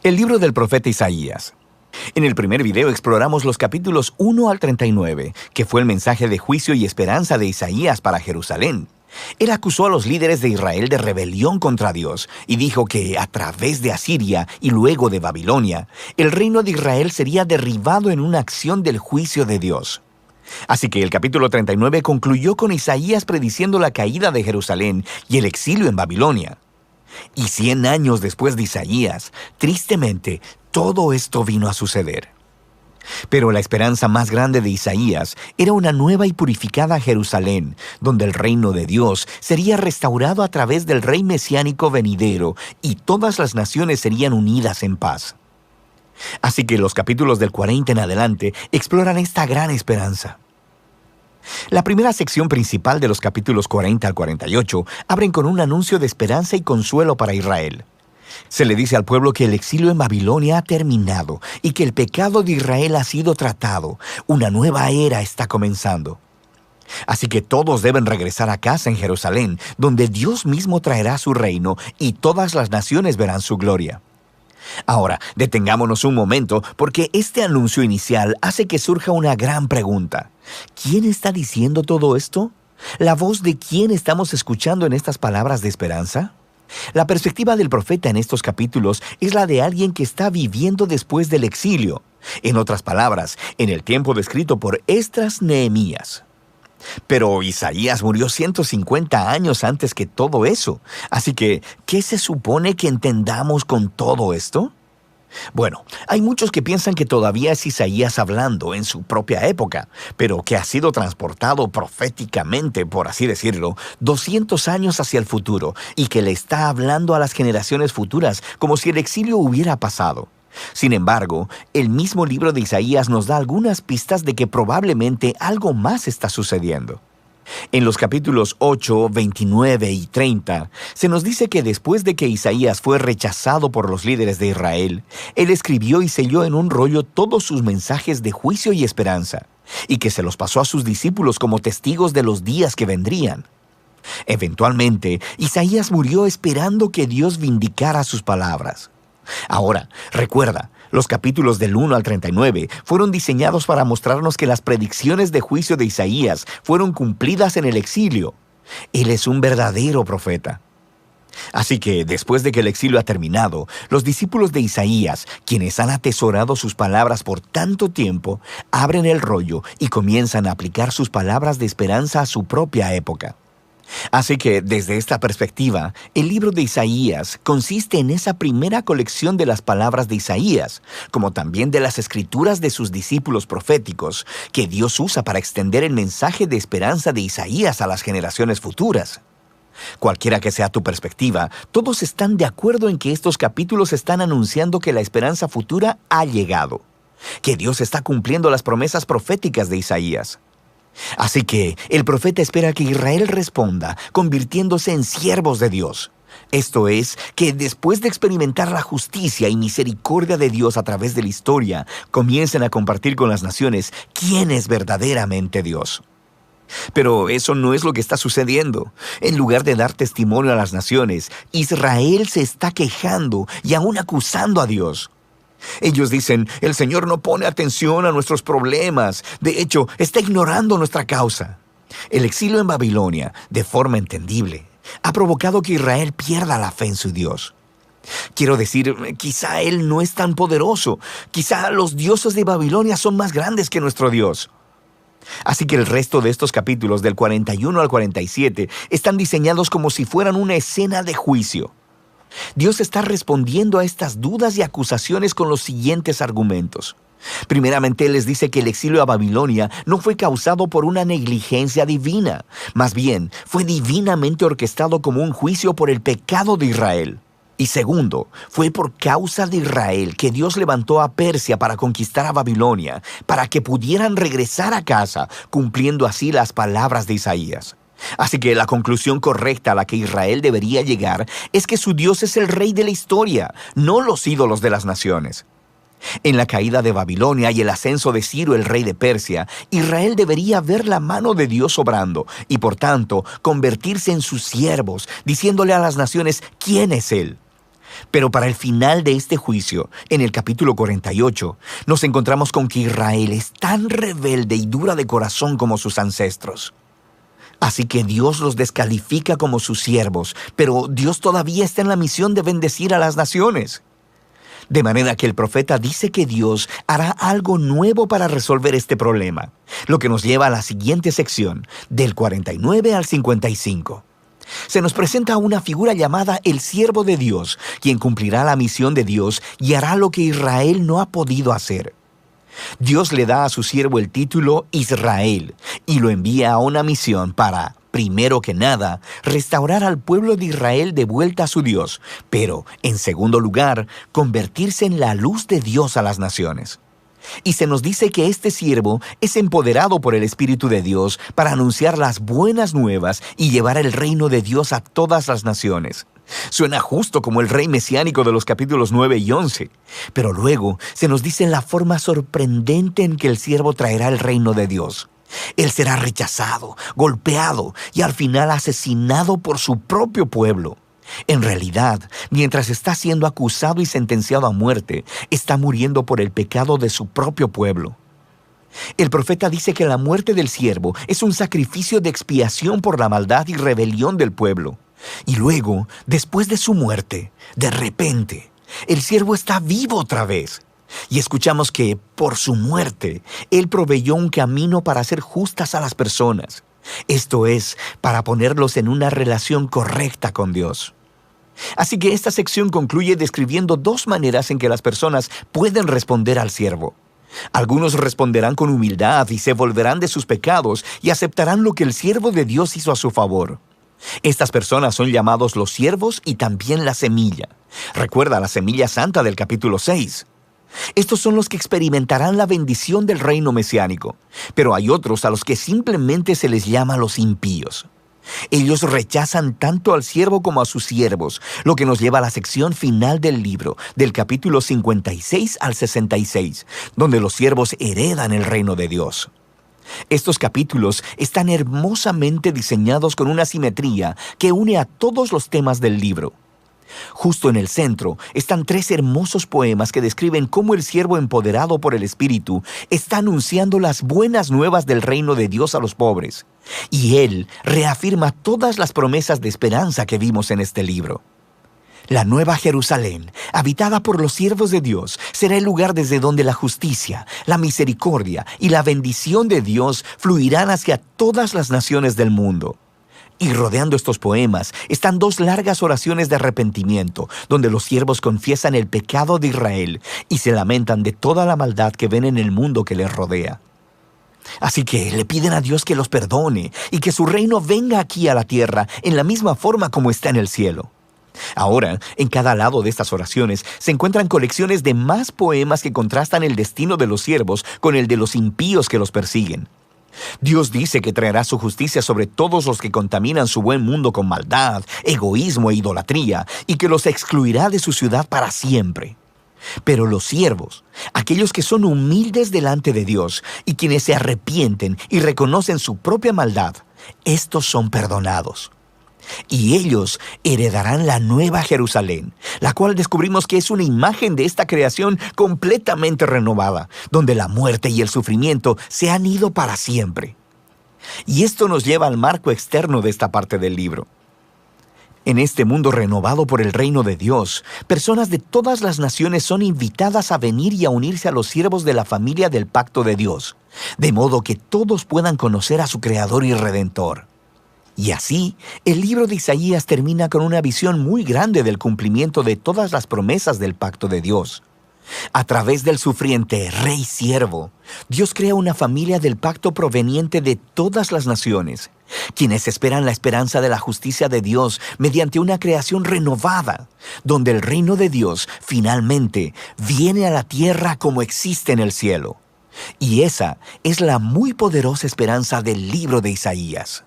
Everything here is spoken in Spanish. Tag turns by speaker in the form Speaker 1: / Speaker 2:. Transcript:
Speaker 1: El libro del profeta Isaías. En el primer video exploramos los capítulos 1 al 39, que fue el mensaje de juicio y esperanza de Isaías para Jerusalén. Él acusó a los líderes de Israel de rebelión contra Dios y dijo que a través de Asiria y luego de Babilonia, el reino de Israel sería derribado en una acción del juicio de Dios. Así que el capítulo 39 concluyó con Isaías prediciendo la caída de Jerusalén y el exilio en Babilonia. Y 100 años después de Isaías, tristemente, todo esto vino a suceder. Pero la esperanza más grande de Isaías era una nueva y purificada Jerusalén, donde el reino de Dios sería restaurado a través del rey mesiánico venidero y todas las naciones serían unidas en paz. Así que los capítulos del 40 en adelante exploran esta gran esperanza. La primera sección principal de los capítulos 40 al 48 abren con un anuncio de esperanza y consuelo para Israel. Se le dice al pueblo que el exilio en Babilonia ha terminado y que el pecado de Israel ha sido tratado. Una nueva era está comenzando. Así que todos deben regresar a casa en Jerusalén, donde Dios mismo traerá su reino y todas las naciones verán su gloria. Ahora, detengámonos un momento porque este anuncio inicial hace que surja una gran pregunta. ¿Quién está diciendo todo esto? ¿La voz de quién estamos escuchando en estas palabras de esperanza? La perspectiva del profeta en estos capítulos es la de alguien que está viviendo después del exilio. En otras palabras, en el tiempo descrito por Esdras Nehemías. Pero Isaías murió 150 años antes que todo eso. Así que, ¿qué se supone que entendamos con todo esto? Bueno, hay muchos que piensan que todavía es Isaías hablando en su propia época, pero que ha sido transportado proféticamente, por así decirlo, 200 años hacia el futuro y que le está hablando a las generaciones futuras como si el exilio hubiera pasado. Sin embargo, el mismo libro de Isaías nos da algunas pistas de que probablemente algo más está sucediendo. En los capítulos 8, 29 y 30, se nos dice que después de que Isaías fue rechazado por los líderes de Israel, él escribió y selló en un rollo todos sus mensajes de juicio y esperanza, y que se los pasó a sus discípulos como testigos de los días que vendrían. Eventualmente, Isaías murió esperando que Dios vindicara sus palabras. Ahora, recuerda, los capítulos del 1 al 39 fueron diseñados para mostrarnos que las predicciones de juicio de Isaías fueron cumplidas en el exilio. Él es un verdadero profeta. Así que, después de que el exilio ha terminado, los discípulos de Isaías, quienes han atesorado sus palabras por tanto tiempo, abren el rollo y comienzan a aplicar sus palabras de esperanza a su propia época. Así que, desde esta perspectiva, el libro de Isaías consiste en esa primera colección de las palabras de Isaías, como también de las escrituras de sus discípulos proféticos, que Dios usa para extender el mensaje de esperanza de Isaías a las generaciones futuras. Cualquiera que sea tu perspectiva, todos están de acuerdo en que estos capítulos están anunciando que la esperanza futura ha llegado, que Dios está cumpliendo las promesas proféticas de Isaías. Así que el profeta espera que Israel responda, convirtiéndose en siervos de Dios. Esto es, que después de experimentar la justicia y misericordia de Dios a través de la historia, comiencen a compartir con las naciones quién es verdaderamente Dios. Pero eso no es lo que está sucediendo. En lugar de dar testimonio a las naciones, Israel se está quejando y aún acusando a Dios. Ellos dicen, el Señor no pone atención a nuestros problemas. De hecho, está ignorando nuestra causa. El exilio en Babilonia, de forma entendible, ha provocado que Israel pierda la fe en su Dios. Quiero decir, quizá Él no es tan poderoso. Quizá los dioses de Babilonia son más grandes que nuestro Dios. Así que el resto de estos capítulos, del 41 al 47, están diseñados como si fueran una escena de juicio. Dios está respondiendo a estas dudas y acusaciones con los siguientes argumentos. Primeramente, Él les dice que el exilio a Babilonia no fue causado por una negligencia divina. Más bien, fue divinamente orquestado como un juicio por el pecado de Israel. Y segundo, fue por causa de Israel que Dios levantó a Persia para conquistar a Babilonia, para que pudieran regresar a casa, cumpliendo así las palabras de Isaías. Así que la conclusión correcta a la que Israel debería llegar es que su Dios es el rey de la historia, no los ídolos de las naciones. En la caída de Babilonia y el ascenso de Ciro, el rey de Persia, Israel debería ver la mano de Dios obrando y, por tanto, convertirse en sus siervos, diciéndole a las naciones quién es Él. Pero para el final de este juicio, en el capítulo 48, nos encontramos con que Israel es tan rebelde y dura de corazón como sus ancestros. Así que Dios los descalifica como sus siervos, pero Dios todavía está en la misión de bendecir a las naciones. De manera que el profeta dice que Dios hará algo nuevo para resolver este problema, lo que nos lleva a la siguiente sección, del 49 al 55. Se nos presenta una figura llamada el siervo de Dios, quien cumplirá la misión de Dios y hará lo que Israel no ha podido hacer. Dios le da a su siervo el título Israel y lo envía a una misión para, primero que nada, restaurar al pueblo de Israel de vuelta a su Dios, pero, en segundo lugar, convertirse en la luz de Dios a las naciones. Y se nos dice que este siervo es empoderado por el Espíritu de Dios para anunciar las buenas nuevas y llevar el reino de Dios a todas las naciones. Suena justo como el rey mesiánico de los capítulos 9 y 11, pero luego se nos dice la forma sorprendente en que el siervo traerá el reino de Dios. Él será rechazado, golpeado y al final asesinado por su propio pueblo. En realidad, mientras está siendo acusado y sentenciado a muerte, está muriendo por el pecado de su propio pueblo. El profeta dice que la muerte del siervo es un sacrificio de expiación por la maldad y rebelión del pueblo. Y luego, después de su muerte, de repente, el siervo está vivo otra vez. Y escuchamos que, por su muerte, Él proveyó un camino para hacer justas a las personas. Esto es, para ponerlos en una relación correcta con Dios. Así que esta sección concluye describiendo dos maneras en que las personas pueden responder al siervo. Algunos responderán con humildad y se volverán de sus pecados y aceptarán lo que el siervo de Dios hizo a su favor. Estas personas son llamados los siervos y también la semilla. Recuerda la semilla santa del capítulo 6. Estos son los que experimentarán la bendición del reino mesiánico, pero hay otros a los que simplemente se les llama los impíos. Ellos rechazan tanto al siervo como a sus siervos, lo que nos lleva a la sección final del libro, del capítulo 56 al 66, donde los siervos heredan el reino de Dios. Estos capítulos están hermosamente diseñados con una simetría que une a todos los temas del libro. Justo en el centro están 3 hermosos poemas que describen cómo el siervo empoderado por el Espíritu está anunciando las buenas nuevas del reino de Dios a los pobres. Y él reafirma todas las promesas de esperanza que vimos en este libro. La nueva Jerusalén, habitada por los siervos de Dios, será el lugar desde donde la justicia, la misericordia y la bendición de Dios fluirán hacia todas las naciones del mundo. Y rodeando estos poemas están 2 largas oraciones de arrepentimiento, donde los siervos confiesan el pecado de Israel y se lamentan de toda la maldad que ven en el mundo que les rodea. Así que le piden a Dios que los perdone y que su reino venga aquí a la tierra en la misma forma como está en el cielo. Ahora, en cada lado de estas oraciones se encuentran colecciones de más poemas que contrastan el destino de los siervos con el de los impíos que los persiguen. Dios dice que traerá su justicia sobre todos los que contaminan su buen mundo con maldad, egoísmo e idolatría, y que los excluirá de su ciudad para siempre. Pero los siervos, aquellos que son humildes delante de Dios y quienes se arrepienten y reconocen su propia maldad, estos son perdonados. Y ellos heredarán la nueva Jerusalén, la cual descubrimos que es una imagen de esta creación completamente renovada, donde la muerte y el sufrimiento se han ido para siempre. Y esto nos lleva al marco externo de esta parte del libro. En este mundo renovado por el reino de Dios, personas de todas las naciones son invitadas a venir y a unirse a los siervos de la familia del pacto de Dios, de modo que todos puedan conocer a su Creador y Redentor. Y así, el libro de Isaías termina con una visión muy grande del cumplimiento de todas las promesas del pacto de Dios. A través del sufriente rey siervo, Dios crea una familia del pacto proveniente de todas las naciones, quienes esperan la esperanza de la justicia de Dios mediante una creación renovada, donde el reino de Dios finalmente viene a la tierra como existe en el cielo. Y esa es la muy poderosa esperanza del libro de Isaías.